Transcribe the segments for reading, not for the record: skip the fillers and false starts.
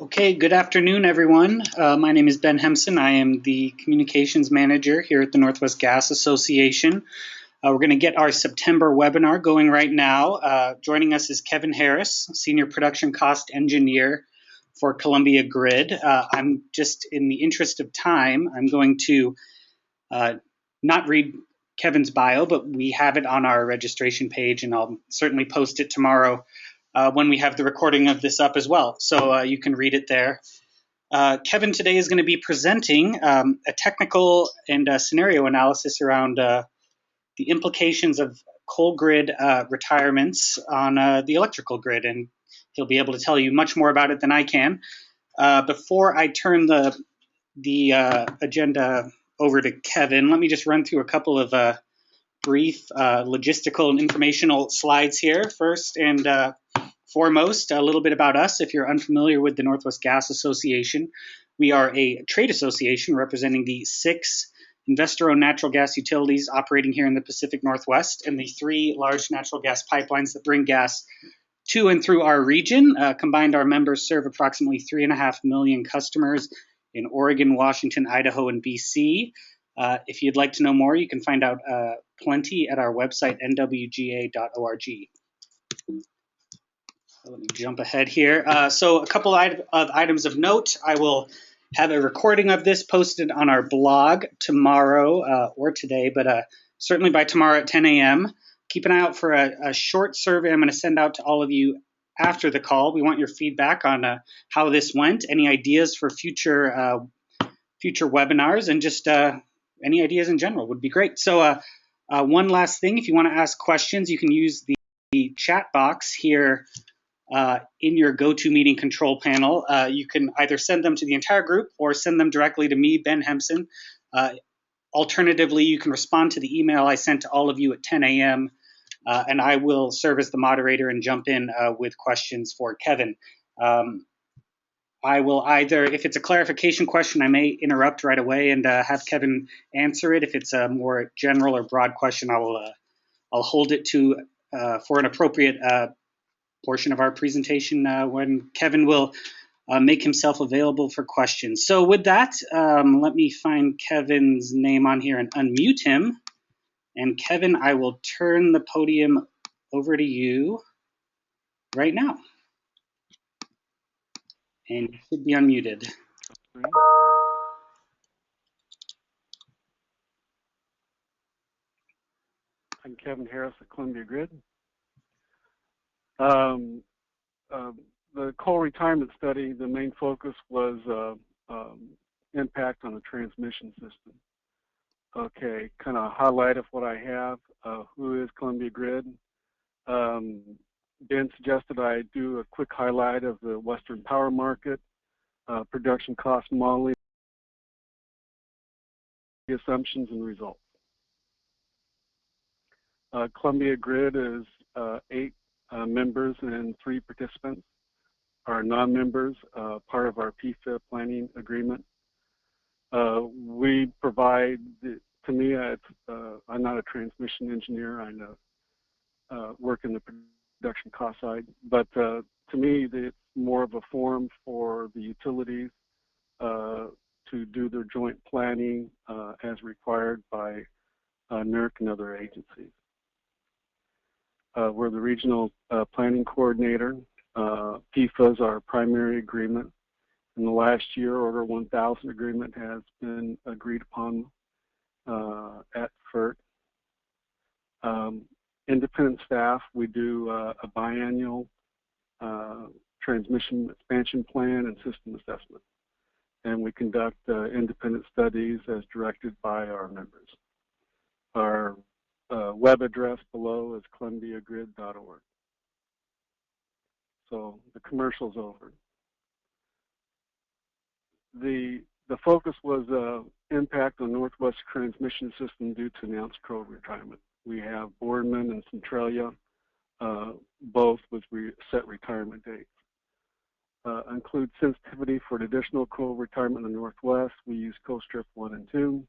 Okay, good afternoon, everyone. My name is Ben Hemson. I am the Communications Manager here at the Northwest Gas Association. We're going to get our September webinar going right now. Joining us is Kevin Harris, Senior Production Cost Engineer for ColumbiaGrid. I'm just, in the interest of time, I'm going to not read Kevin's bio, but we have it on our registration page, and I'll certainly post it tomorrow when we have the recording of this up as well. So you can read it there. Kevin today is going to be presenting a technical and scenario analysis around the implications of coal grid retirements on the electrical grid, and he'll be able to tell you much more about it than I can. Before I turn the agenda over to Kevin, let me just run through a couple of brief logistical and informational slides here. First and foremost, a little bit about us. If you're unfamiliar with the Northwest Gas Association, we are a trade association representing the 6 investor-owned natural gas utilities operating here in the Pacific Northwest and the 3 large natural gas pipelines that bring gas to and through our region. Combined, our members serve approximately 3.5 million customers in Oregon, Washington, Idaho, and BC. If you'd like to know more, you can find out plenty at our website, nwga.org. Let me jump ahead here. So a couple of items of note. I will have a recording of this posted on our blog tomorrow or today, but certainly by tomorrow at 10 a.m. Keep an eye out for a short survey I'm going to send out to all of you after the call. We want your feedback on how this went, any ideas for future webinars, and just any ideas in general would be great. So one last thing, if you want to ask questions, you can use the chat box here in your GoToMeeting control panel. You can either send them to the entire group or send them directly to me, Ben Hemson. Alternatively, you can respond to the email I sent to all of you at 10 a.m. And I will serve as the moderator and jump in with questions for Kevin. I will either, if it's a clarification question, I may interrupt right away and have Kevin answer it. If it's a more general or broad question, I'll hold it to for an appropriate portion of our presentation when Kevin will make himself available for questions. So with that, let me find Kevin's name on here and unmute him. And Kevin, I will turn the podium over to you right now. And you should be unmuted. I'm Kevin Harris at ColumbiaGrid. The coal retirement study, the main focus was impact on the transmission system. Okay, kind of highlight of what I have. Who is ColumbiaGrid? Ben suggested I do a quick highlight of the Western power market, production cost modeling, assumptions and results. ColumbiaGrid is 8 members and 3 participants. Our non-members, part of our PFIP planning agreement. We provide, to me, I'm not a transmission engineer. I work in the production cost side, but to me, it's more of a forum for the utilities to do their joint planning as required by NERC and other agencies. We're the regional planning coordinator. PFA is our primary agreement. In the last year, Order 1000 agreement has been agreed upon at FERC. Independent staff, we do a biannual transmission expansion plan and system assessment. And we conduct independent studies as directed by our members. Our web address below is columbiagrid.org. So the commercial's over. The focus was impact on Northwest transmission system due to announced coal retirement. We have Boardman and Centralia, both with set retirement dates. Include sensitivity for additional coal retirement in the Northwest. We use CoStrip 1 and 2.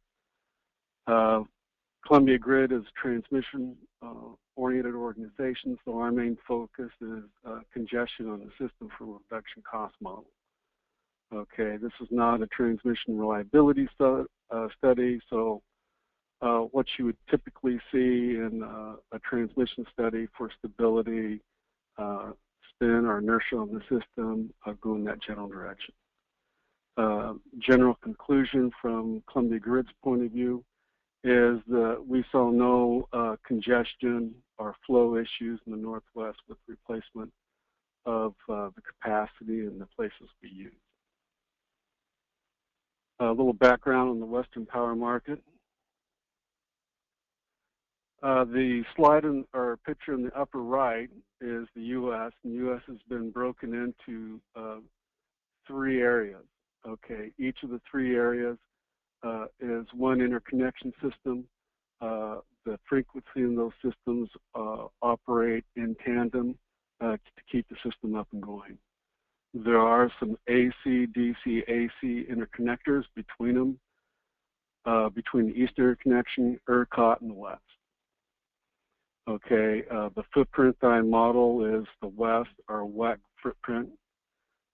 ColumbiaGrid is a transmission-oriented organization, so our main focus is congestion on the system for reduction cost model. Okay, this is not a transmission reliability study, so what you would typically see in a transmission study for stability, spin or inertia on the system go in that general direction. General conclusion from ColumbiaGrid's point of view is that we saw no congestion or flow issues in the Northwest with replacement of the capacity in the places we use. A little background on the Western power market. The slide or picture in the upper right is the U.S. and the U.S. has been broken into 3 areas. Okay, each of the 3 areas is one interconnection system. The frequency in those systems operate in tandem to keep the system up and going. There are some AC, DC, AC interconnectors between them, between the East Interconnection, ERCOT, and the West. Okay, the footprint that I model is the West, or WEC footprint.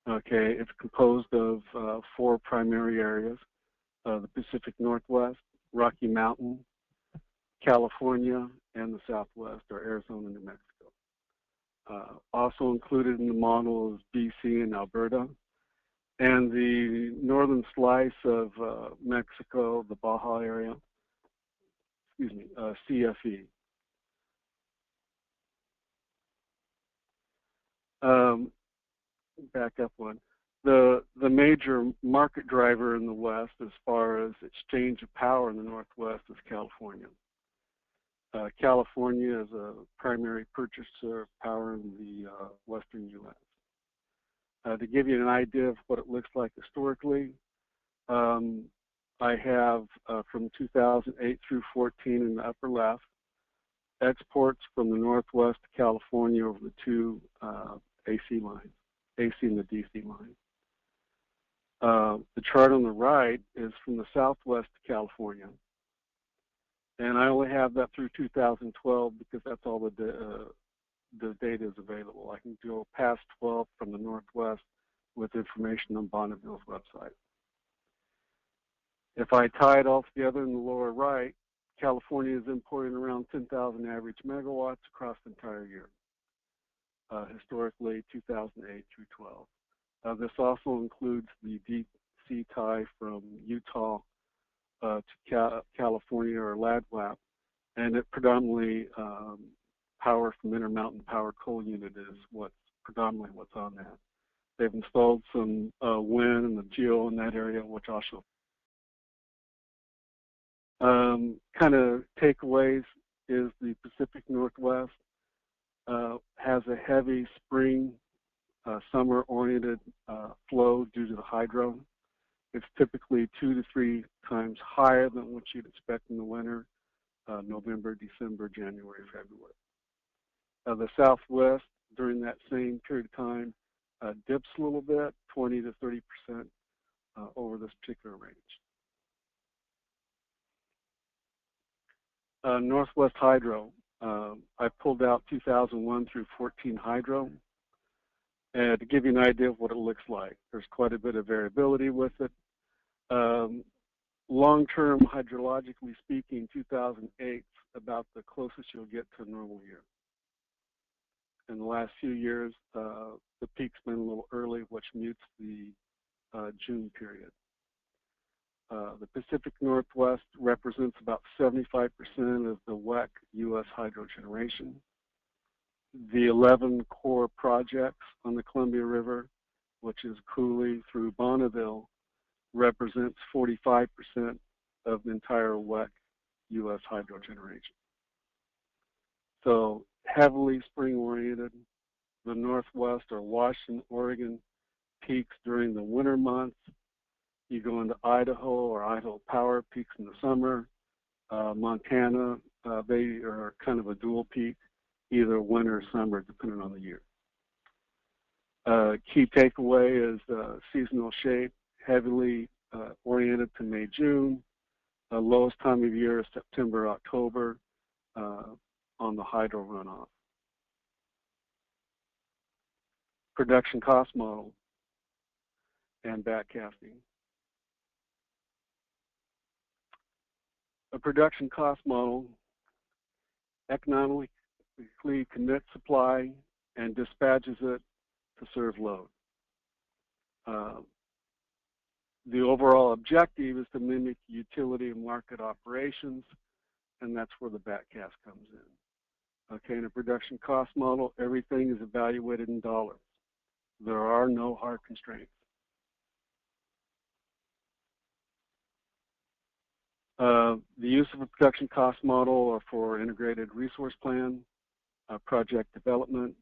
Okay, it's composed of 4 primary areas: the Pacific Northwest, Rocky Mountain, California, and the Southwest, or Arizona, New Mexico. Also included in the model is BC and Alberta, and the northern slice of Mexico, the Baja area, CFE. Back up one. The major market driver in the West as far as exchange of power in the Northwest is California. California is a primary purchaser of power in the Western U.S. To give you an idea of what it looks like historically, I have from 2008 through 14 in the upper left, exports from the Northwest to California over the 2 AC lines, AC and the DC line. The chart on the right is from the Southwest to California. And I only have that through 2012 because that's all the data is available. I can go past 12 from the Northwest with information on Bonneville's website. If I tie it all together in the lower right, California is importing around 10,000 average megawatts across the entire year, historically 2008 through 12. This also includes the DC tie from Utah to California, or LADWAP, and it predominantly power from Intermountain Power Coal Unit is predominantly what's on that. They've installed some wind and the geo in that area, which I'll show. Kind of takeaways is the Pacific Northwest has a heavy spring, summer-oriented flow due to the hydro. It's typically 2 to 3 times higher than what you'd expect in the winter, November, December, January, February. The Southwest, during that same period of time, dips a little bit, 20 to 30% over this particular range. Northwest Hydro, I pulled out 2001 through 14 hydro. And to give you an idea of what it looks like, there's quite a bit of variability with it. Long-term, hydrologically speaking, 2008 about the closest you'll get to a normal year. In the last few years, the peak's been a little early, which mutes the June period. The Pacific Northwest represents about 75% of the WEC U.S. hydro generation. The 11 core projects on the Columbia River, which is Cooley through Bonneville, represents 45% of the entire WEC U.S. hydro generation. So heavily spring-oriented. The Northwest or Washington, Oregon peaks during the winter months. You go into Idaho or Idaho Power peaks in the summer. Montana, they are kind of a dual peak, either winter or summer, depending on the year. Key takeaway is seasonal shape, heavily oriented to May, June. Lowest time of year is September, October on the hydro runoff. Production cost model. and backcasting. A production cost model economically commits supply and dispatches it to serve load. The overall objective is to mimic utility and market operations, and that's where the backcast comes in. Okay, in a production cost model, everything is evaluated in dollars. There are no hard constraints. The use of a production cost model are for integrated resource plan, project development,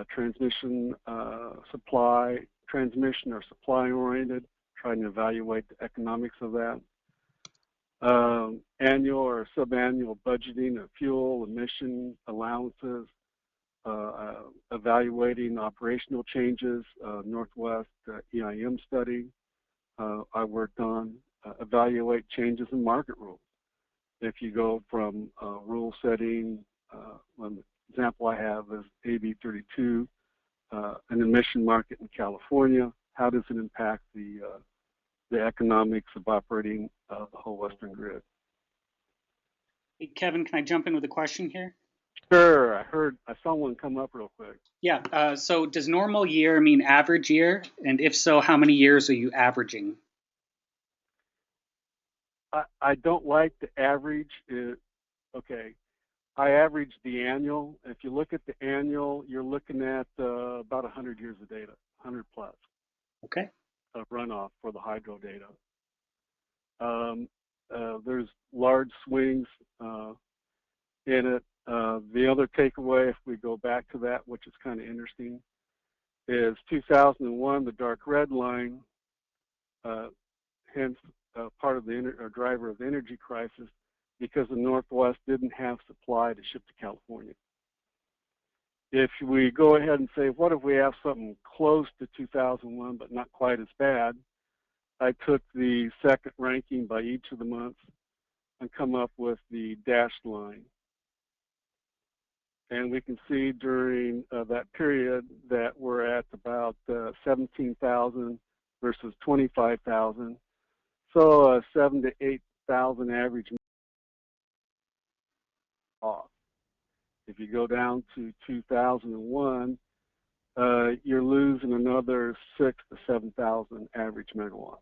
transmission or supply oriented, trying to evaluate the economics of that. Annual or subannual budgeting of fuel, emission allowances, evaluating operational changes, Northwest EIM study I worked on, evaluate changes in market rules. If you go from rule setting, one example I have is AB 32, an emission market in California, how does it impact the economics of operating the whole Western grid? Hey, Kevin, can I jump in with a question here? Sure, I saw one come up real quick. Yeah, so does normal year mean average year? And if so, how many years are you averaging? I don't like the average. Okay, I average the annual. If you look at the annual, you're looking at about 100 years of data, 100 plus. Okay. Of runoff for the hydro data. There's large swings in it. The other takeaway, if we go back to that, which is kind of interesting, is 2001, the dark red line, hence part of the driver of the energy crisis, because the Northwest didn't have supply to ship to California. If we go ahead and say, what if we have something close to 2001 but not quite as bad, I took the second ranking by each of the months and come up with the dashed line. And we can see during that period that we're at about 17,000 versus 25,000. So 7,000 to 8,000 average off. If you go down to 2001, you're losing another 6,000 to 7,000 average megawatts.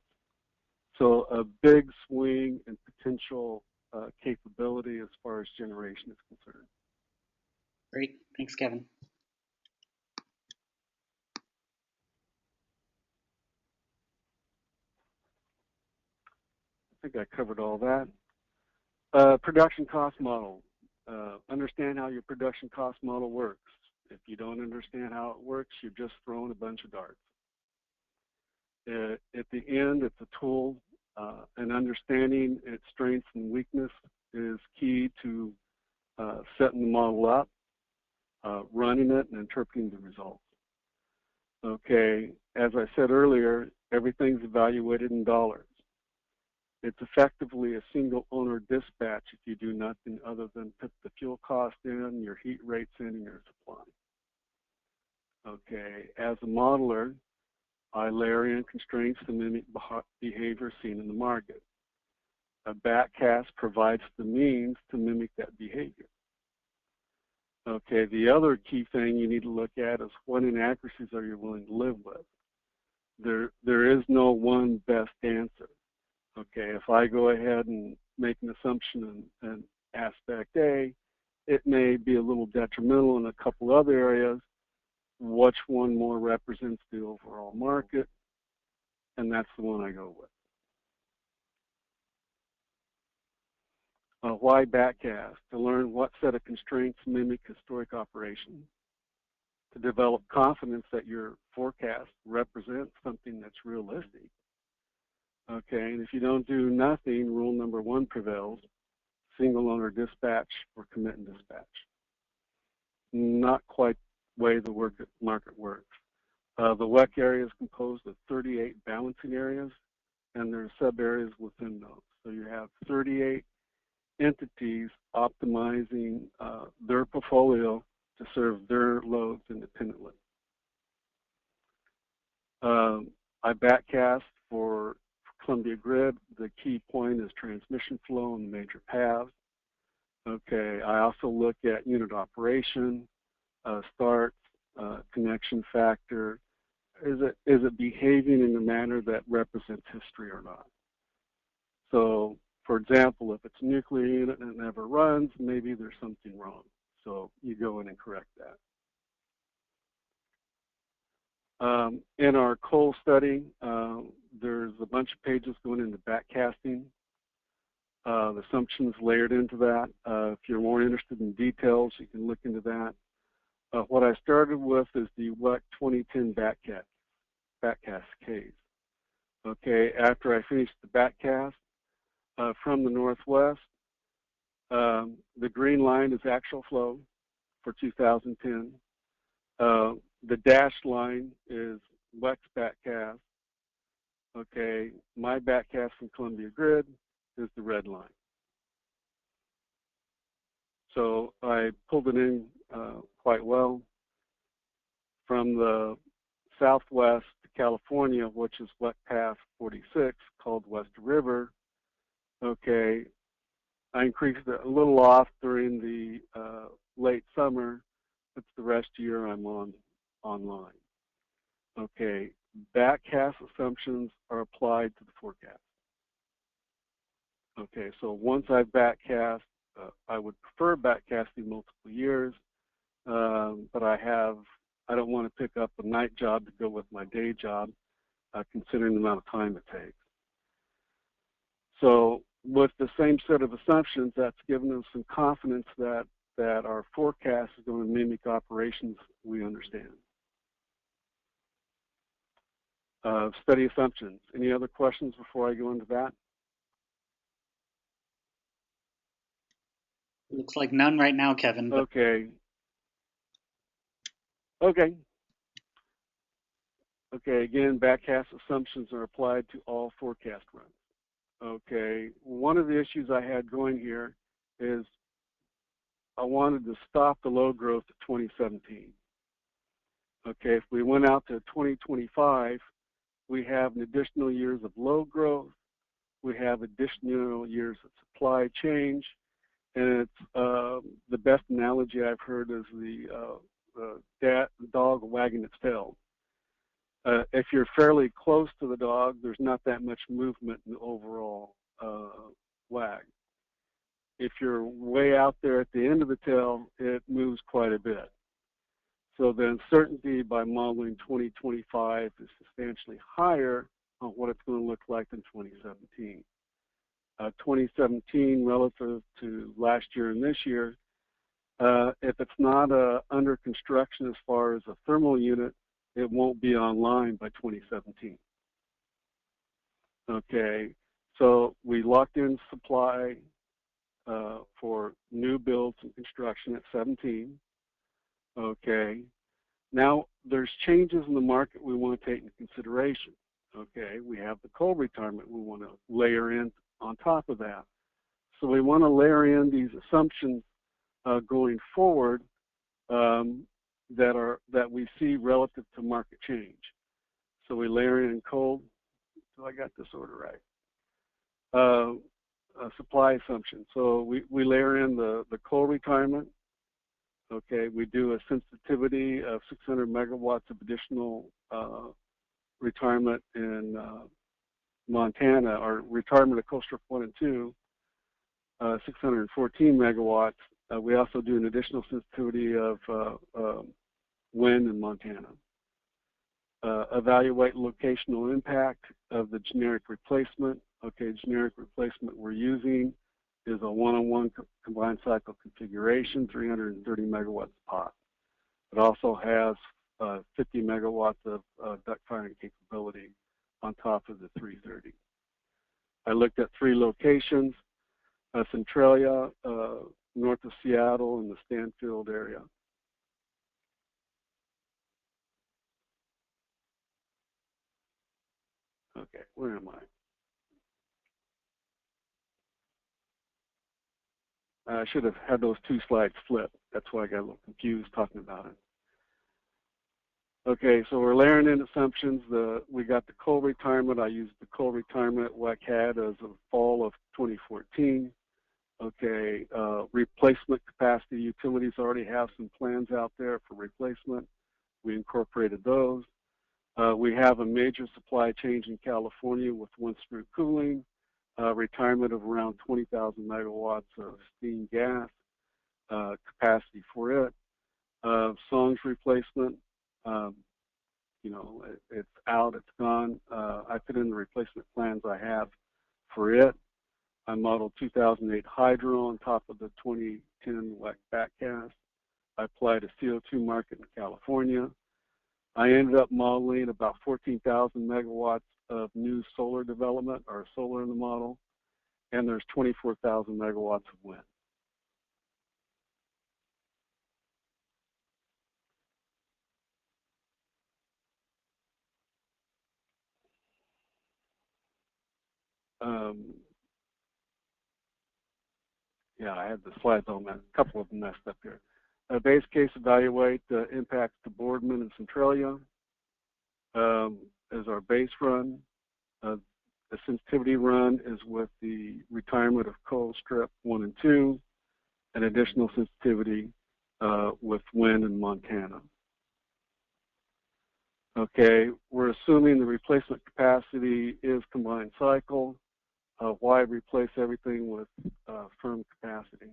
So a big swing in potential capability as far as generation is concerned. Great, thanks, Kevin. I think I covered all that. Production cost model. Understand how your production cost model works. If you don't understand how it works, you're just throwing a bunch of darts. At the end, it's a tool, and understanding its strengths and weakness is key to setting the model up, running it, and interpreting the results. Okay, as I said earlier, everything's evaluated in dollars. It's effectively a single owner dispatch if you do nothing other than put the fuel cost in, your heat rates in, and your supply. Okay, as a modeler, I layer in constraints to mimic behavior seen in the market. A backcast provides the means to mimic that behavior. Okay, the other key thing you need to look at is what inaccuracies are you willing to live with. There is no one best answer. Okay, if I go ahead and make an assumption in aspect A, it may be a little detrimental in a couple other areas. Which one more represents the overall market? And that's the one I go with. Why backcast? To learn what set of constraints mimic historic operation. To develop confidence that your forecast represents something that's realistic. Okay, and if you don't do nothing, rule number 1 prevails. Single owner dispatch or commit and dispatch. Not quite the way the market works. The WEC area is composed of 38 balancing areas, and there are sub-areas within those. So you have 38 entities optimizing their portfolio to serve their loads independently. I backcast for ColumbiaGrid. The key point is transmission flow in the major paths. Okay, I also look at unit operation, starts, connection factor. Is it behaving in a manner that represents history or not? So, for example, if it's a nuclear unit and it never runs, maybe there's something wrong. So you go in and correct that. In our coal study, there's a bunch of pages going into backcasting. The assumptions layered into that. If you're more interested in details, you can look into that. What I started with is the WEC 2010 backcast case. Okay, after I finished the backcast from the northwest, the green line is actual flow for 2010. The dashed line is WEC's backcast. Okay, my backcast from ColumbiaGrid is the red line. So I pulled it in quite well. From the southwest to California, which is WEC Path 46, called West River. Okay, I increased it a little off during the late summer. It's the rest of the year I'm online. Okay, backcast assumptions are applied to the forecast. Okay, so once I've backcast, I would prefer backcasting multiple years, but I don't want to pick up a night job to go with my day job, considering the amount of time it takes. So with the same set of assumptions, that's given us some confidence that our forecast is going to mimic operations we understand. Study assumptions. Any other questions before I go into that? Looks like none right now, Kevin. But... Okay. Again, backcast assumptions are applied to all forecast runs. Okay, one of the issues I had going here is I wanted to stop the load growth at 2017. Okay, if we went out to 2025, we have an additional years of load growth, we have additional years of supply change, and it's the best analogy I've heard is the dog wagging its tail. If you're fairly close to the dog, there's not that much movement in the overall wag. If you're way out there at the end of the tail, it moves quite a bit. So the uncertainty by modeling 2025 is substantially higher on what it's going to look like in 2017. 2017 relative to last year and this year, if it's not under construction as far as a thermal unit, it won't be online by 2017. Okay, so we locked in supply for new builds and construction at 17. Okay, now there's changes in the market we want to take into consideration. Okay, we have the coal retirement we want to layer in on top of that. So we want to layer in these assumptions going forward that we see relative to market change. So we layer in coal. So I got this order right. Supply assumption. So we layer in the coal retirement. Okay, we do a sensitivity of 600 megawatts of additional retirement in Montana, or retirement of Coastal 1 and 2, 614 megawatts. We also do an additional sensitivity of wind in Montana. Evaluate locational impact of the generic replacement. Okay, generic replacement we're using is a one-on-one combined cycle configuration, 330 megawatts pop. It also has 50 megawatts of duct firing capability on top of the 330. I looked at 3 locations, Centralia, north of Seattle, and the Stanfield area. Okay, where am I? I should have had those 2 slides flipped. That's why I got a little confused talking about it. Okay, so we're layering in assumptions. We got the coal retirement. I used the coal retirement WEC had as of fall of 2014. Okay, replacement capacity. Utilities already have some plans out there for replacement. We incorporated those. We have a major supply change in California with one-screw cooling, retirement of around 20,000 megawatts of steam gas capacity for it. Songs replacement, you know, it's out, it's gone. I put in the replacement plans I have for it. I modeled 2008 hydro on top of the 2010 WEC backcast. I applied a CO2 market in California. I ended up modeling about 14,000 megawatts of new solar development or solar in the model, and there's 24,000 megawatts of wind. Yeah, I had the slides on that. A couple of them messed up here. Base case evaluate the impacts to Boardman and Centralia as our base run. The sensitivity run is with the retirement of coal strip 1 and 2, and additional sensitivity with wind in Montana. Okay, we're assuming the replacement capacity is combined cycle. Why replace everything with firm capacity?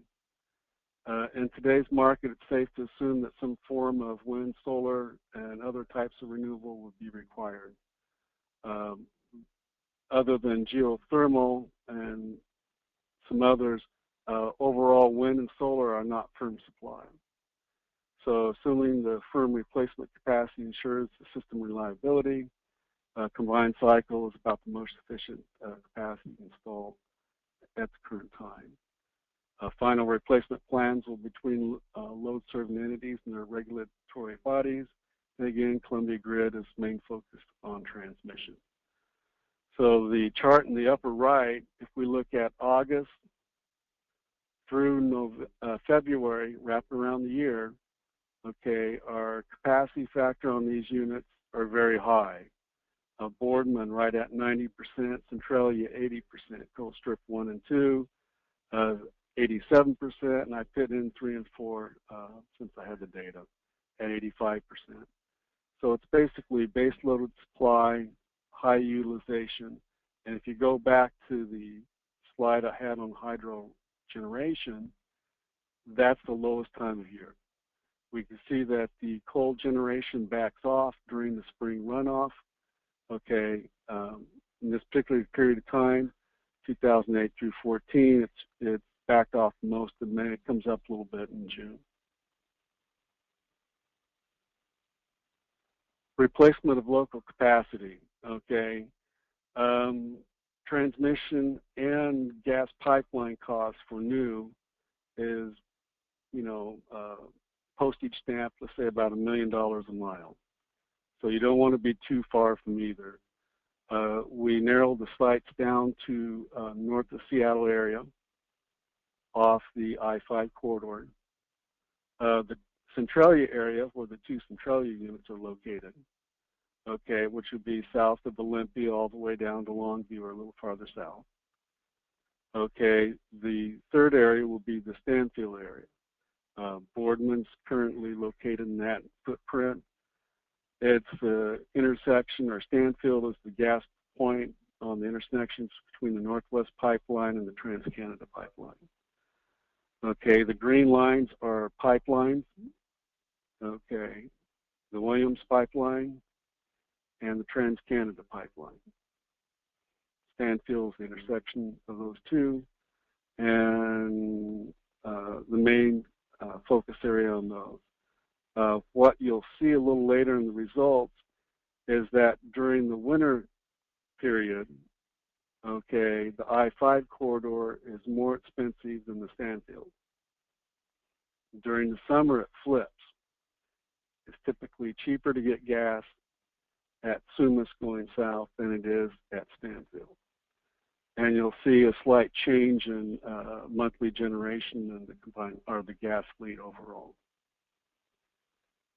In today's market, it's safe to assume that some form of wind, solar, and other types of renewable would be required. Other than geothermal and some others, overall wind and solar are not firm supply. So assuming the firm replacement capacity ensures the system reliability, combined cycle is about the most efficient capacity installed at the current time. Final replacement plans will be between load-serving entities and their regulatory bodies. And again, ColumbiaGrid is main focused on transmission. So the chart in the upper right, if we look at August through February, wrapped around the year, okay, our capacity factor on these units are very high. Boardman right at 90%, Centralia 80%, coal strip 1 and 2, 87%, and I put in 3 and 4 since I had the data at 85%. So it's basically base loaded supply, high utilization, and if you go back to the slide I had on hydro generation, that's the lowest time of year. We can see that the coal generation backs off during the spring runoff. Okay, in this particular period of time, 2008 through 14, it's backed off most, and then it comes up a little bit in June. Replacement of local capacity. Okay, transmission and gas pipeline costs for new is, you know, postage stamp, let's say about $1 million a mile. So you don't want to be too far from either. We narrowed the sites down to north of Seattle area, off the I-5 corridor. The Centralia area, where the 2 Centralia units are located, okay, which would be south of Olympia all the way down to Longview or a little farther south. Okay, the third area will be the Stanfield area. Boardman's currently located in that footprint. It's the intersection, or Stanfield is the gas point on the intersections between the Northwest Pipeline and the Trans-Canada Pipeline. Okay, the green lines are pipelines. Okay, the Williams Pipeline and the Trans-Canada Pipeline. Stanfield is the intersection of those two, and the main focus area on those. What you'll see a little later in the results is that during the winter period, okay, the I-5 corridor is more expensive than the Stanfield. During the summer, it flips. It's typically cheaper to get gas at Sumas going south than it is at Stanfield. And you'll see a slight change in monthly generation in the combined, or the gas fleet overall.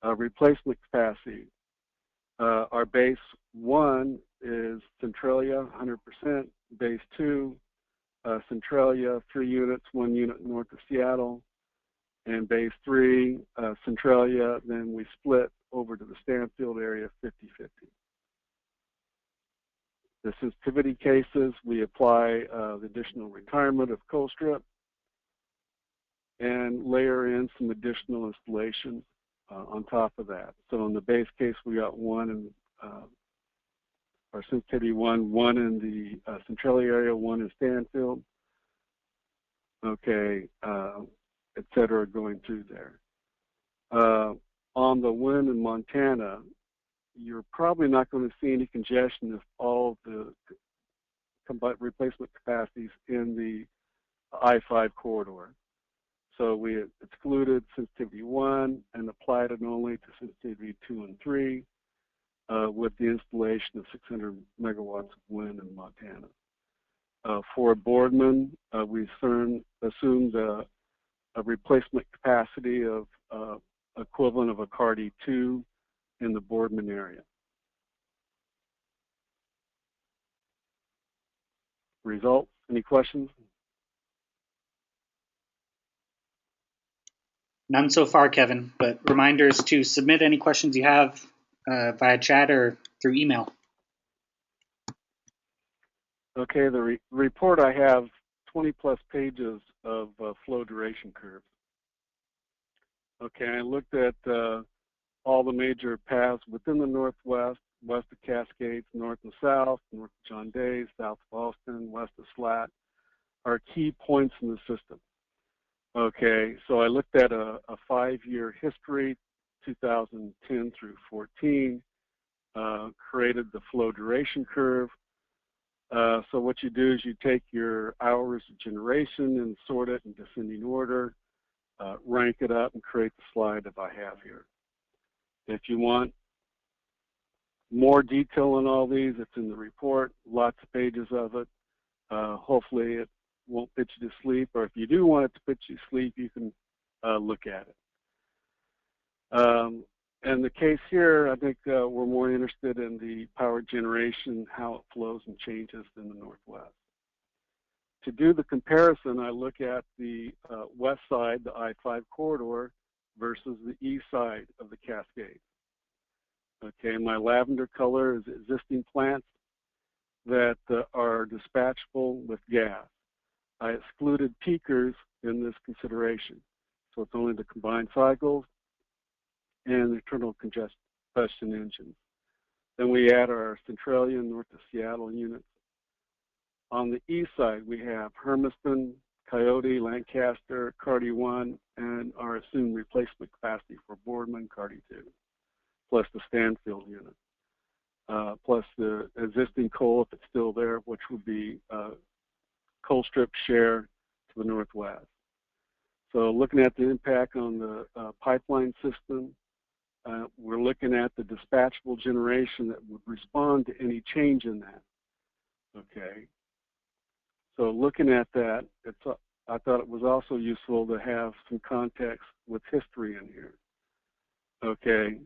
Replacement capacity. Our base 1 is Centralia, 100%. Base 2, Centralia, 3 units, 1 unit north of Seattle. And base 3, Centralia, then we split over to the Stanfield area 50-50. The sensitivity cases, we apply the additional retirement of coal-strip and layer in some additional installation on top of that. So in the base case, we got 1 in our sensitivity 1 in the Centralia area, 1 in Stanfield, okay, et cetera, going through there. On the wind in Montana, you're probably not going to see any congestion if all the replacement capacities in the I-5 corridor. So we excluded sensitivity 1 and applied it only to sensitivity 2 and 3 with the installation of 600 megawatts of wind in Montana. For Boardman, we assumed a replacement capacity of equivalent of a CARD 2 in the Boardman area. Results, any questions? None so far, Kevin, but reminders to submit any questions you have via chat or through email. Okay, the report I have 20 plus pages of flow duration curves. Okay, I looked at all the major paths within the Northwest, west of Cascades, north and south, north of John Day, south of Austin, west of Slat, are key points in the system. Okay, so I looked at a 5-year history, 2010 through 14, created the flow duration curve. So what you do is you take your hours of generation and sort it in descending order, rank it up, and create the slide that I have here. If you want more detail on all these, it's in the report, lots of pages of it. Hopefully it won't put you to sleep, or if you do want it to put you to sleep, you can look at it. And the case here, I think we're more interested in the power generation, how it flows and changes in the Northwest. To do the comparison, I look at the west side, the I-5 corridor, versus the east side of the Cascades. Okay, my lavender color is existing plants that are dispatchable with gas. I excluded peakers in this consideration. So it's only the combined cycles and the internal combustion engines. Then we add our Centralia north of Seattle units. On the east side, we have Hermiston, Coyote, Lancaster, CARD 1, and our assumed replacement capacity for Boardman, CARD 2, plus the Stanfield unit, plus the existing coal, if it's still there, which would be coal strip share to the Northwest. So looking at the impact on the pipeline system, we're looking at the dispatchable generation that would respond to any change in that. Okay. So looking at that, I thought it was also useful to have some context with history in here. Okay.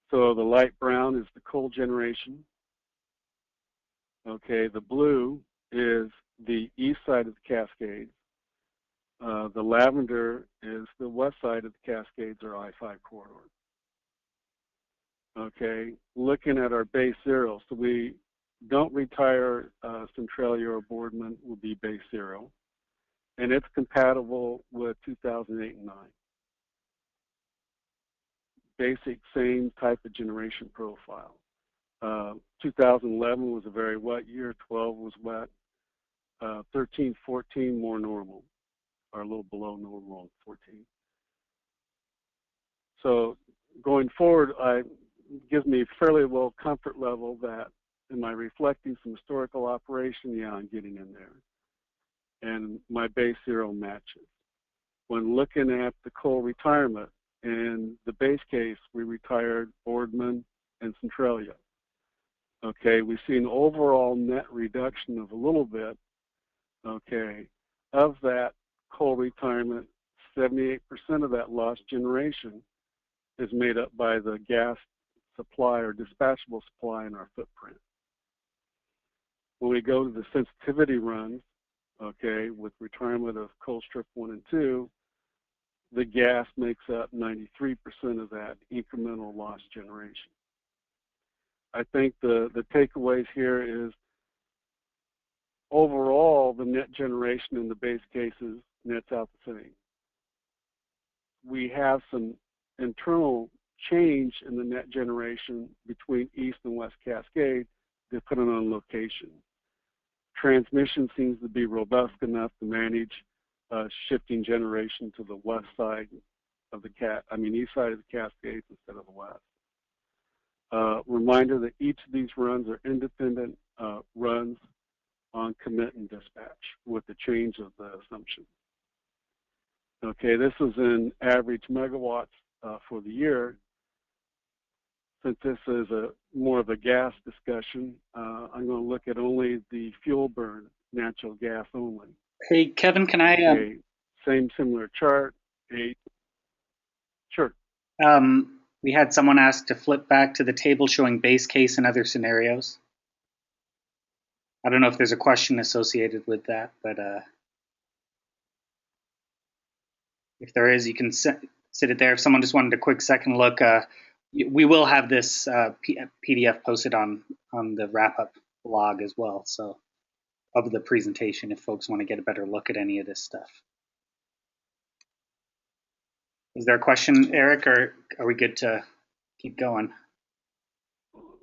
So the light brown is the coal generation. Okay. The blue is the east side of the Cascades. The lavender is the west side of the Cascades or I-5 corridor. Okay, looking at our base 0, so we don't retire Centralia or Boardman, will be base 0, and it's compatible with 2008 and 9. Basic same type of generation profile. 2011 was a very wet year, 12 was wet, 13, 14 more normal, or a little below normal in 14. So going forward, gives me a fairly low comfort level that, am I reflecting some historical operation? Yeah, I'm getting in there. And my base 0 matches. When looking at the coal retirement, in the base case, we retired Boardman and Centralia. Okay, we see an overall net reduction of a little bit. Okay, of that coal retirement, 78% of that lost generation is made up by the gas supply or dispatchable supply in our footprint. When we go to the sensitivity runs, okay, with retirement of coal strip 1 and 2, the gas makes up 93% of that incremental loss generation. I think the takeaways here is overall the net generation in the base cases nets out the same. We have some internal change in the net generation between East and West Cascade depending on location. Transmission seems to be robust enough to manage shifting generation to the west side of the east side of the Cascades instead of the west. Reminder that each of these runs are independent runs on commit and dispatch with the change of the assumption. Okay, this is in average megawatts for the year. Since this is more of a gas discussion, I'm going to look at only the fuel burn, natural gas only. Hey, Kevin, can I? Okay, same similar chart. Sure. We had someone ask to flip back to the table showing base case and other scenarios. I don't know if there's a question associated with that, but if there is, you can sit it there. If someone just wanted a quick second look, we will have this PDF posted on the wrap-up blog as well, so of the presentation if folks want to get a better look at any of this stuff. Is there a question, Eric, or are we good to keep going?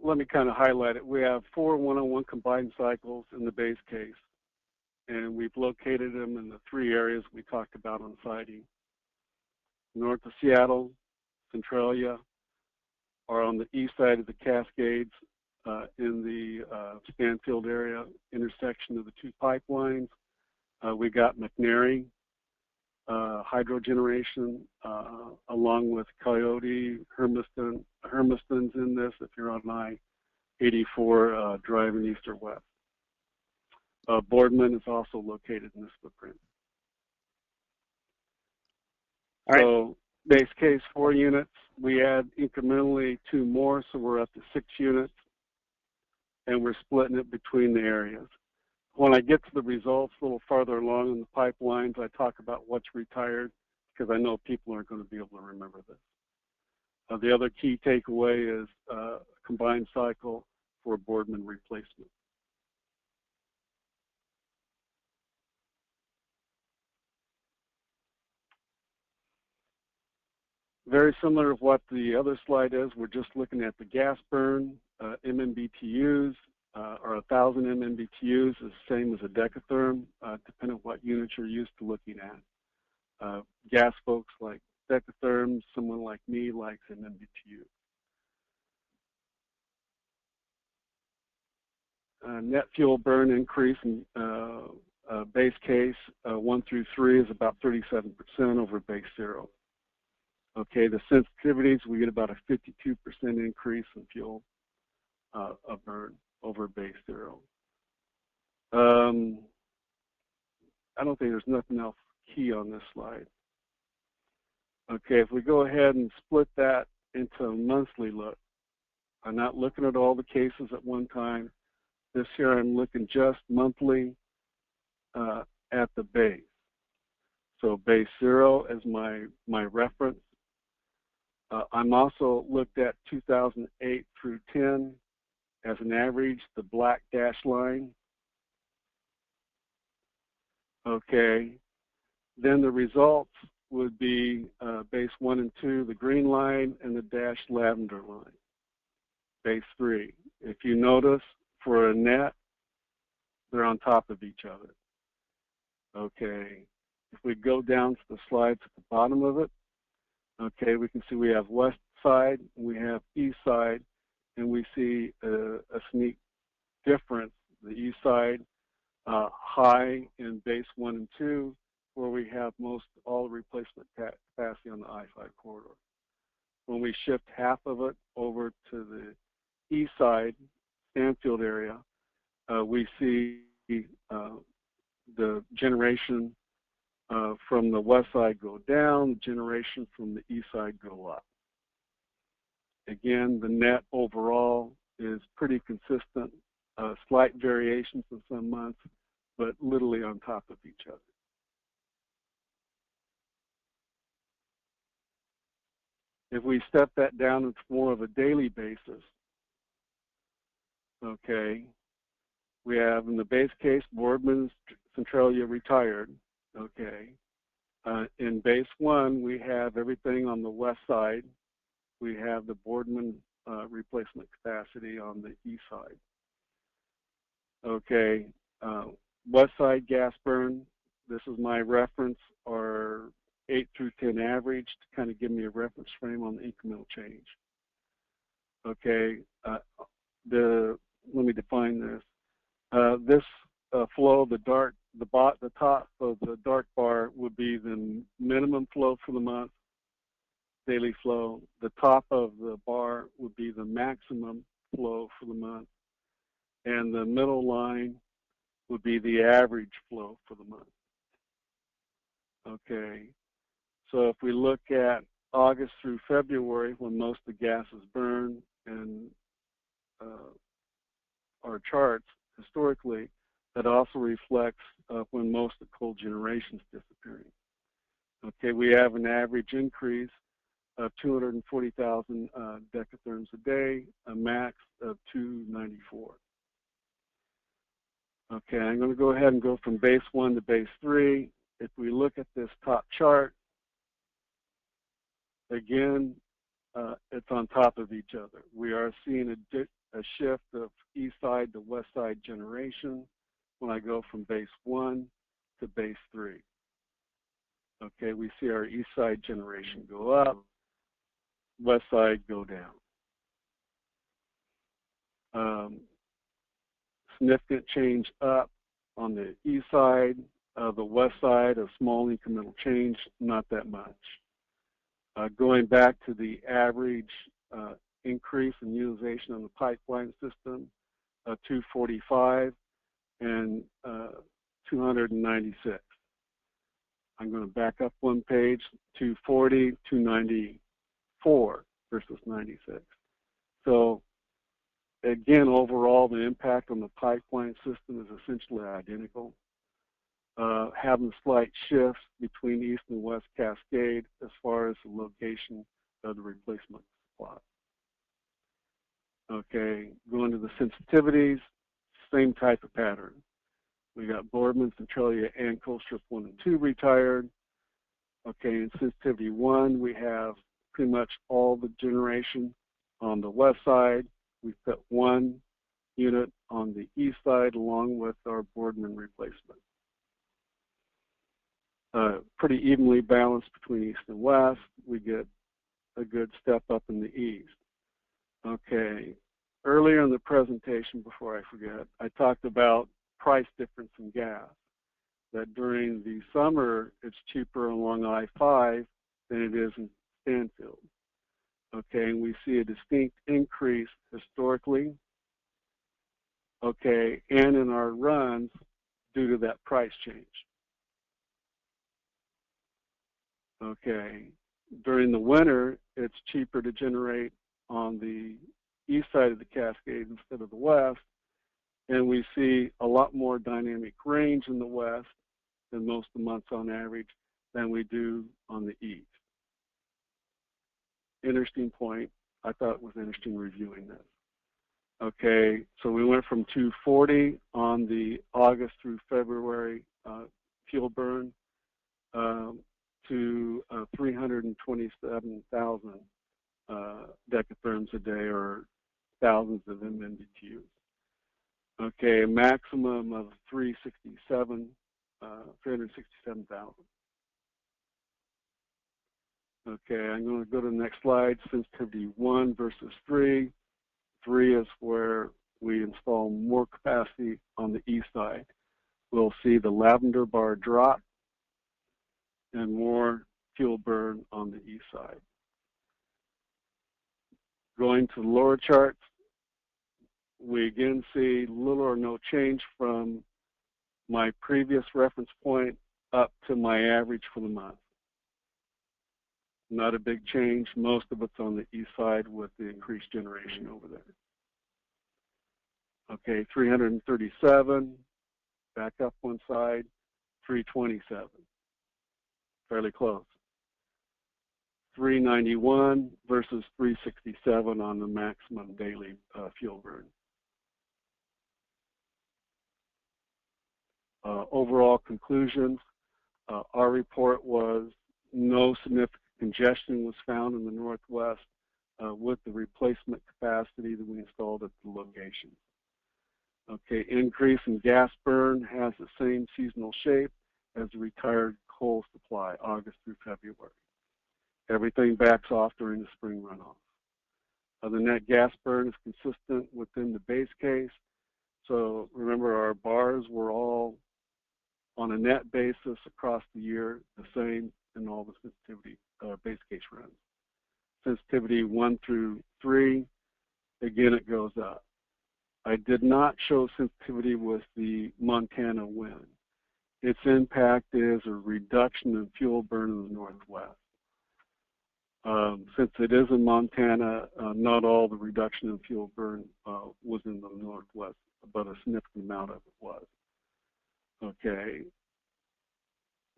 Let me kind of highlight it. We have 4 101 combined cycles in the base case, and we've located them in the 3 areas we talked about on siting. North of Seattle, Centralia, are on the east side of the Cascades in the Stanfield area, intersection of the 2 pipelines. We got McNary hydro generation along with Coyote, Hermiston's in this if you're on I-84 driving east or west. Boardman is also located in this footprint. All right. So base case 4 units, we add incrementally 2 more, so we're up to 6 units, and we're splitting it between the areas. When I get to the results a little farther along in the pipelines, I talk about what's retired because I know people aren't going to be able to remember this. The other key takeaway is combined cycle for Boardman replacement. Very similar to what the other slide is. We're just looking at the gas burn, MMBTUs, or 1,000 MMBTUs is the same as a decatherm, depending on what unit you're used to looking at. Gas folks like decatherms, someone like me likes MMBTU. Net fuel burn increase in base case 1 through 3 is about 37% over base 0. Okay, the sensitivities, we get about a 52% increase in fuel burn over base 0. I don't think there's nothing else key on this slide. Okay, if we go ahead and split that into a monthly look, I'm not looking at all the cases at one time. This here I'm looking just monthly at the base. So base 0 is my reference. I'm also looked at 2008 through 10 as an average, the black dashed line. Okay, then the results would be base 1 and 2, the green line, and the dashed lavender line, base 3. If you notice, for a net, they're on top of each other. Okay, if we go down to the slides at the bottom of it, okay, we can see we have west side, we have east side, and we see a sneak difference. The east side high in base 1 and 2, where we have most all the replacement capacity on the I-5 corridor. When we shift half of it over to the east side, Stanfield area, we see the generation from the west side go down, generation from the east side go up. Again, the net overall is pretty consistent, slight variations in some months, but literally on top of each other. If we step that down into more of a daily basis, okay, we have in the base case, Boardman, Centralia retired, okay. In base 1, we have everything on the west side. We have the Boardman replacement capacity on the east side. Okay, west side gas burn, this is my reference, or 8 through 10 average to kind of give me a reference frame on the incremental change. Okay, let me define this. This flow, the top of the dark bar would be the minimum flow for the month, daily flow. The top of the bar would be the maximum flow for the month, and the middle line would be the average flow for the month. Okay, so if we look at August through February, when most of the gas is burned, and our charts historically, that also reflects when most of the coal generation is disappearing. Okay, we have an average increase of 240,000 decatherms a day, a max of 294. Okay, I'm going to go ahead and go from base 1 to base 3. If we look at this top chart, again, it's on top of each other. We are seeing a shift of east side to west side generation when I go from base 1 to base 3. Okay, we see our east side generation go up, west side go down. Significant change up on the east side. The west side, a small incremental change, not that much. Going back to the average increase in utilization on the pipeline system, 245 and 296. I'm going to back up one page, 240, 294 versus 96. So again, overall, the impact on the pipeline system is essentially identical. Having slight shifts between east and west cascade as far as the location of the replacement supply. Okay, going to the sensitivities, same type of pattern. We got Boardman, Centralia, and Colstrip 1 and 2 retired. Okay, in sensitivity 1, we have pretty much all the generation on the west side. We put 1 unit on the east side along with our Boardman replacement. Pretty evenly balanced between east and west. We get a good step up in the east. Okay, earlier in the presentation, before I forget, I talked about price difference in gas, that during the summer it's cheaper along I-5 than it is in Stanfield. Okay, and we see a distinct increase historically, okay, and in our runs due to that price change. Okay, during the winter, it's cheaper to generate on the east side of the Cascade instead of the west, and we see a lot more dynamic range in the west than most of the months on average than we do on the east. Interesting point. I thought it was interesting reviewing this. Okay, so we went from 240 on the August through February fuel burn to 327,000 decatherms a day, or thousands of MMBTUs. Okay, a maximum of 367,000. Okay, I'm going to go to the next slide, sensitivity 1 versus 3. 3 is where we install more capacity on the east side. We'll see the lavender bar drop and more fuel burn on the east side. Going to the lower charts, we again see little or no change from my previous reference point up to my average for the month. Not a big change. Most of it's on the east side with the increased generation over there. Okay, 337, back up one side, 327, fairly close. 391 versus 367 on the maximum daily fuel burn. Overall conclusions, our report was no significant congestion was found in the Northwest with the replacement capacity that we installed at the location. Okay, increase in gas burn has the same seasonal shape as the retired coal supply, August through February. Everything backs off during the spring runoff. The net gas burn is consistent within the base case. So remember, our bars were all on a net basis across the year, the same in all the sensitivity base case runs. Sensitivity 1 through 3, again, it goes up. I did not show sensitivity with the Montana wind. Its impact is a reduction in fuel burn in the Northwest. Since it is in Montana, not all the reduction in fuel burn was in the Northwest, but a significant amount of it was. Okay.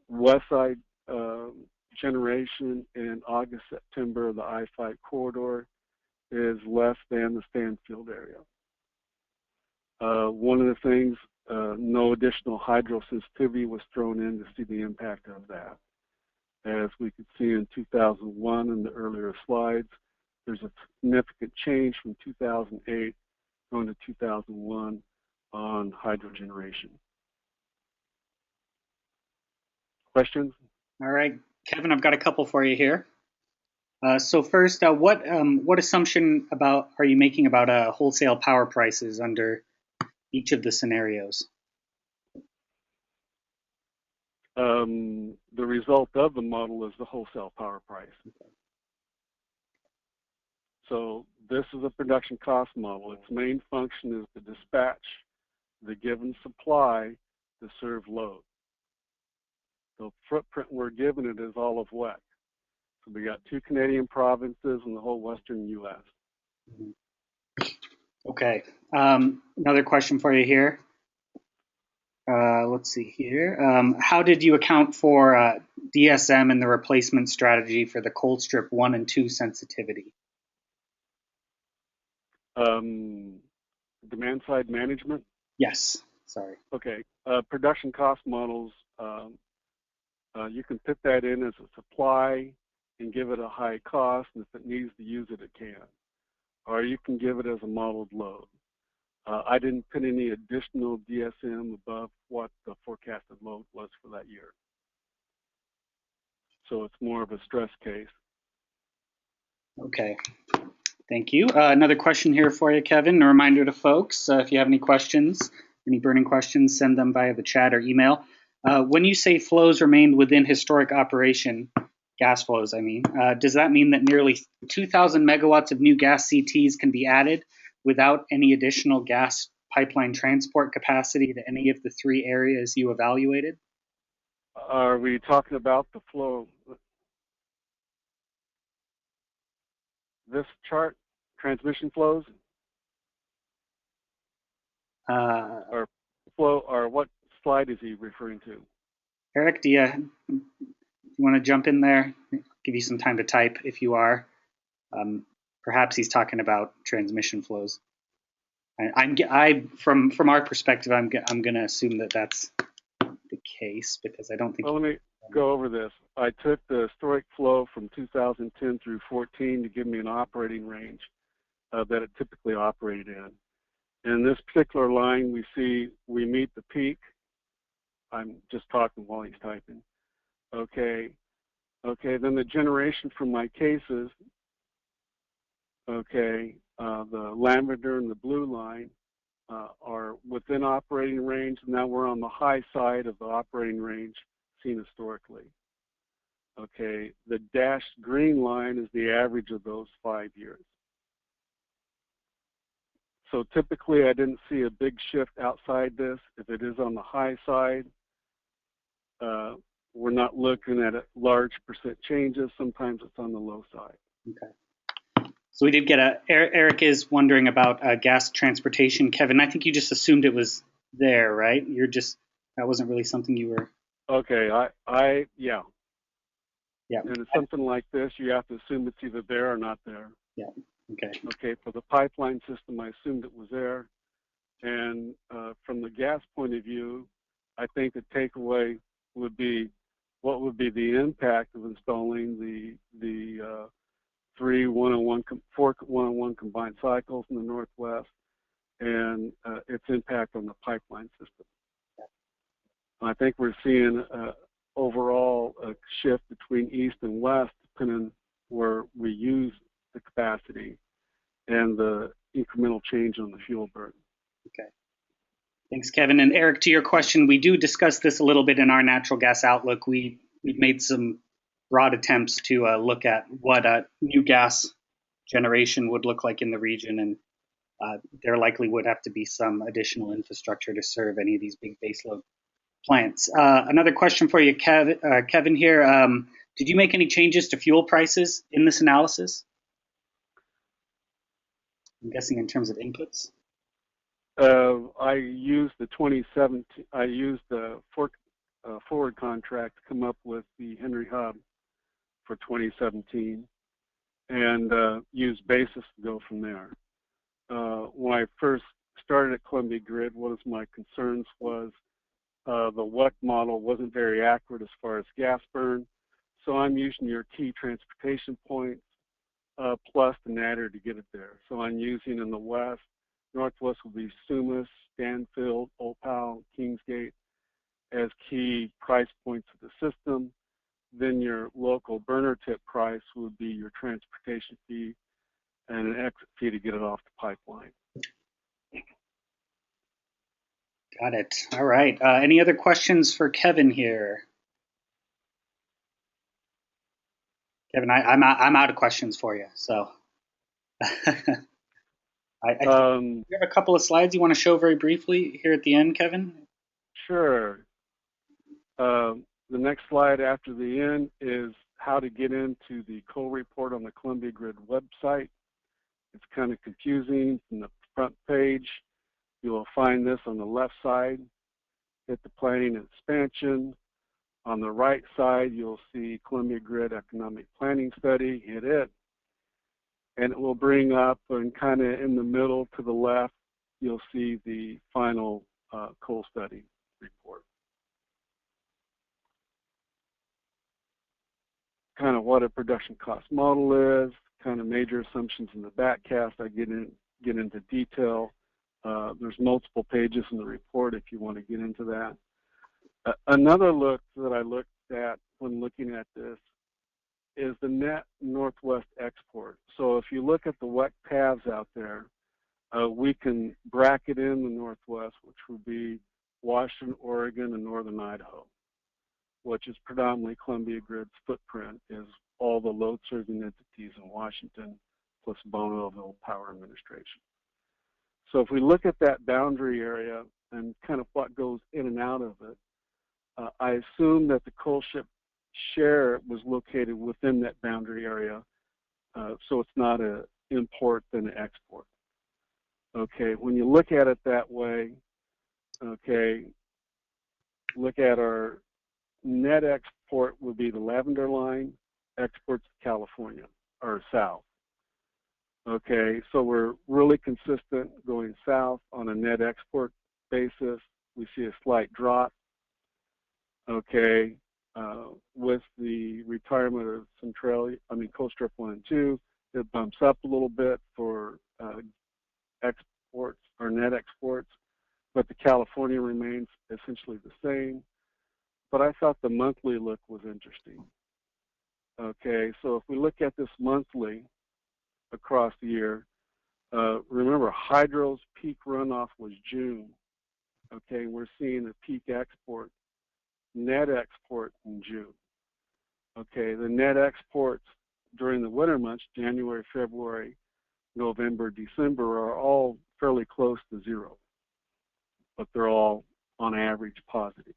West side generation in August, September of the I-5 corridor is less than the Stanfield area. One of the things, no additional hydro sensitivity was thrown in to see the impact of that. As we could see in 2001 in the earlier slides, there's a significant change from 2008 going to 2001 on hydro generation. Questions? All right, Kevin, I've got a couple for you here. So first, what assumption are you making about wholesale power prices under each of the scenarios? The result of the model is the wholesale power price. So this is a production cost model. Its main function is to dispatch the given supply to serve load. The footprint we're given it is all of WEC. So we got 2 Canadian provinces and the whole western U.S. Okay. Another question for you here. Let's see here. How did you account for DSM and the replacement strategy for the cold strip 1 and 2 sensitivity? Demand side management? Yes. Sorry. Okay. Production cost models, you can put that in as a supply and give it a high cost, and if it needs to use it, it can. Or you can give it as a modeled load. I didn't put any additional DSM above what the forecasted load was for that year. So it's more of a stress case. Okay. Thank you. Another question here for you, Kevin. A reminder to folks, if you have any questions, any burning questions, send them via the chat or email. When you say flows remained within historic operation, gas flows, I mean, does that mean that nearly 2,000 megawatts of new gas CTs can be added without any additional gas pipeline transport capacity to any of the 3 areas you evaluated? Are we talking about the flow? This chart, transmission flows? Or flow, or what slide is he referring to? Eric, do you want to jump in there? Give you some time to type if you are. Perhaps he's talking about transmission flows. From our perspective, I'm going to assume that that's the case because I don't think. Well, let me go over this. I took the historic flow from 2010 through 14 to give me an operating range that it typically operated in. In this particular line, we see we meet the peak. I'm just talking while he's typing. Okay. Okay, then the generation from my cases, okay, the lavender and the blue line are within operating range. Now we're on the high side of the operating range seen historically. Okay, the dashed green line is the average of those 5 years. So typically I didn't see a big shift outside this. If it is on the high side, we're not looking at large percent changes. Sometimes it's on the low side. Okay. So we did get Eric is wondering about gas transportation. Kevin, I think you just assumed it was there, right? That wasn't really something you were. Okay, yeah. Yeah. And it's something like this, you have to assume it's either there or not there. Yeah. Okay. Okay, for the pipeline system, I assumed it was there. And from the gas point of view, I think the takeaway would be what would be the impact of installing the 4 1-on-1 combined cycles in the Northwest and its impact on the pipeline system. I think we're seeing overall a shift between east and west, depending where we use the capacity and the incremental change on the fuel burden. Okay. Thanks, Kevin. And Eric, to your question, we do discuss this a little bit in our natural gas outlook. We've made some broad attempts to look at what new gas generation would look like in the region, and there likely would have to be some additional infrastructure to serve any of these big baseload plants. Another question for you, Kevin here. Did you make any changes to fuel prices in this analysis? I'm guessing in terms of inputs. I used the 2017. I used the forward contract to come up with the Henry Hub for 2017, and used basis to go from there. When I first started at ColumbiaGrid, one of my concerns was the WEC model wasn't very accurate as far as gas burn, so I'm using your key transportation points plus the nadir to get it there. So I'm using in the west, northwest will be Sumas, Stanfield, Opal, Kingsgate as key price points of the system. Then your local burner tip price would be your transportation fee and an exit fee to get it off the pipeline. Got it. All right. Any other questions for Kevin here? Kevin, I'm out of questions for you. So I you have a couple of slides you want to show very briefly here at the end, Kevin? Sure. The next slide after the end is how to get into the coal report on the ColumbiaGrid website. It's kind of confusing. From the front page, you will find this on the left side. Hit the planning and expansion. On the right side, you'll see ColumbiaGrid Economic Planning Study. Hit it. And it will bring up, and kind of in the middle to the left, you'll see the final coal study report. Kind of what a production cost model is, kind of major assumptions in the backcast. I get into detail. There's multiple pages in the report if you want to get into that. Another look that I looked at when looking at this is the net Northwest export. So if you look at the WEC paths out there, we can bracket in the Northwest, which would be Washington, Oregon, and Northern Idaho, which is predominantly ColumbiaGrid's footprint, is all the load-serving entities in Washington, plus Bonneville Power Administration. So if we look at that boundary area and kind of what goes in and out of it, I assume that the coal ship share was located within that boundary area, so it's not an import than an export. Okay, when you look at it that way, okay, look at our net export would be the Lavender line, exports to California, or south. Okay, so we're really consistent going south on a net export basis. We see a slight drop. Okay, with the retirement of Colstrip 1 and 2, it bumps up a little bit for exports or net exports, but the California remains essentially the same. But I thought the monthly look was interesting. Okay, so if we look at this monthly across the year, remember hydro's peak runoff was June. Okay, we're seeing a peak export, net export in June. Okay, the net exports during the winter months, January, February, November, December, are all fairly close to zero, but they're all on average positive.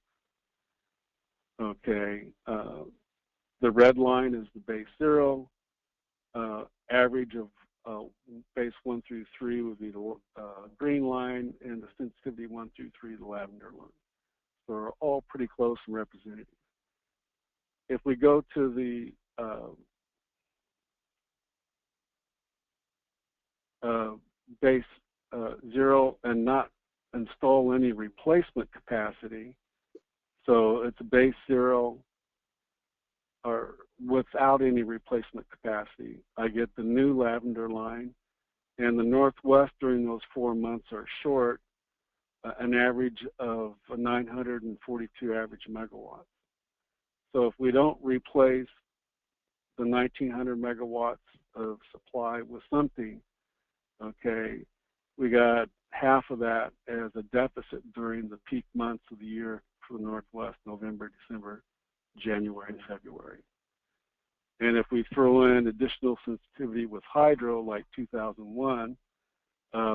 Okay, the red line is the base 0. Average of base 1 through 3 would be the green line, and the sensitivity 1 through 3, the lavender line. So they're all pretty close and representative. If we go to the base 0 and not install any replacement capacity, so it's base 0 or without any replacement capacity, I get the new lavender line, and the Northwest during those 4 months are short an average of 942 average megawatts. So if we don't replace the 1900 megawatts of supply with something, okay, we got half of that as a deficit during the peak months of the year for the Northwest, November, December, January, and February. And if we throw in additional sensitivity with hydro like 2001,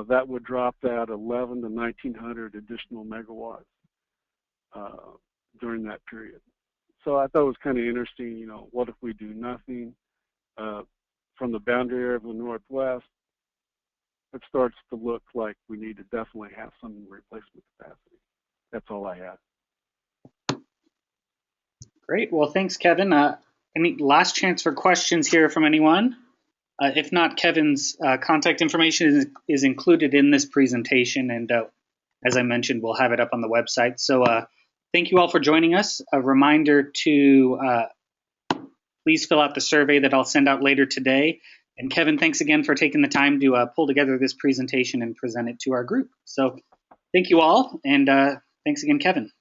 that would drop that 11 to 1900 additional megawatts during that period. So I thought it was kind of interesting, you know, what if we do nothing? From the boundary area of the Northwest, it starts to look like we need to definitely have some replacement capacity. That's all I had. Great. Well, thanks, Kevin. Any last chance for questions here from anyone? If not, Kevin's contact information is included in this presentation, and as I mentioned, we'll have it up on the website. So thank you all for joining us. A reminder to please fill out the survey that I'll send out later today. And Kevin, thanks again for taking the time to pull together this presentation and present it to our group. So thank you all, and thanks again, Kevin.